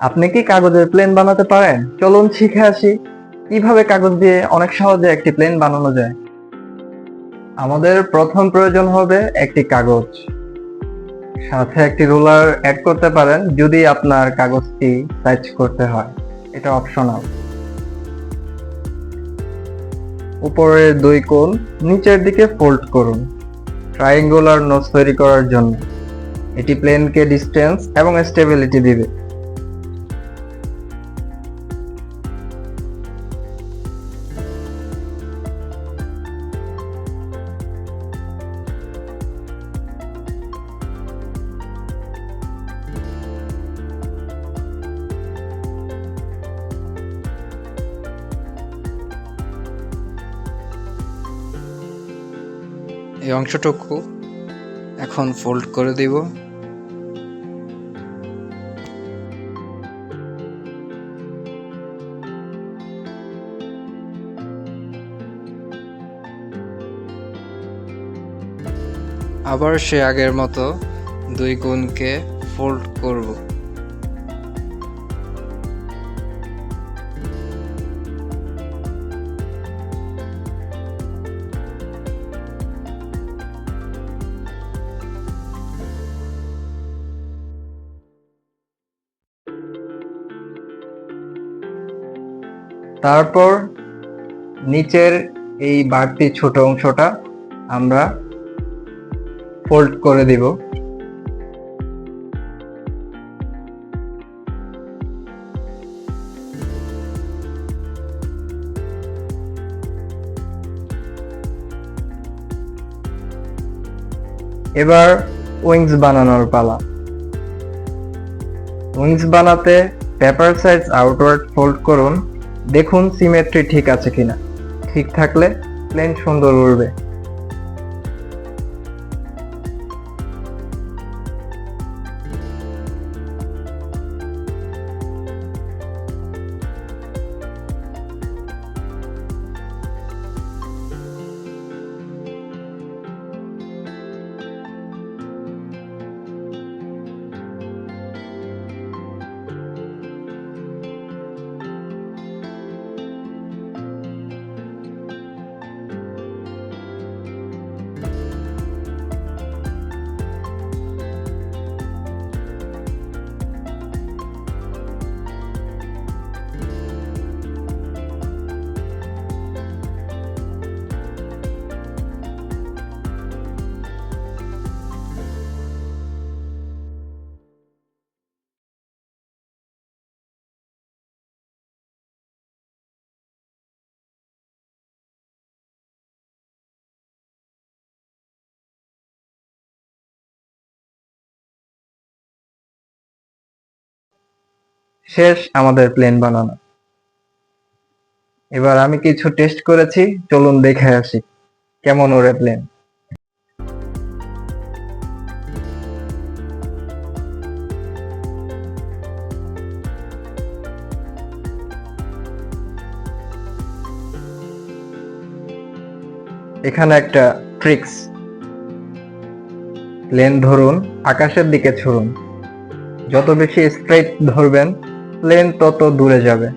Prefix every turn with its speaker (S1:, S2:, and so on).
S1: আপনি কি কাগজের প্লেন বানাতে পারেন? চলুন শিখে আসি কিভাবে কাগজ দিয়ে অনেক সহজে একটি প্লেন বানানো যায়। আমাদের প্রথম প্রয়োজন হবে একটি কাগজ, সাথে একটি রুলার অ্যাড করতে পারেন যদি আপনার কাগজটি সাইজ করতে হয়, এটা অপশনাল। উপরের দুই কোণ নিচের দিকে ফোল্ড করুন ট্রায়াঙ্গুলার নোচ তৈরি করার জন্য। এটি প্লেনকে ডিসটেন্স এবং স্টেবিলিটি দিবে।
S2: এই অংশটুকু এখন ফোল্ড করে দিব। আবার সে আগের মতো দুই কোণকে ফোল্ড করব।
S1: তারপর নিচের এই বাড়তি ছোট অংশটা আমরা ফোল্ড করে দিব। এবার উইংস বানানোর পালা। উইংস বানাতে পেপার সাইজ আউটওয়ার্ড ফোল্ড করুন। দেখুন সিমেট্রি ঠিক আছে কিনা। ঠিক থাকলে প্লেন সুন্দর উড়বে। শেষ আমাদের প্লেন বানানো। এবার আমি কিছু টেস্ট করেছি, চলুন দেখে আসি কেমন ওড়ে প্লেন। এখানে একটা ট্রিক্স, প্লেন ধরুন, আকাশের দিকে ছুড়ুন। যত বেশি স্ট্রেট ধরবেন প্লেন তত দূরে যাবে।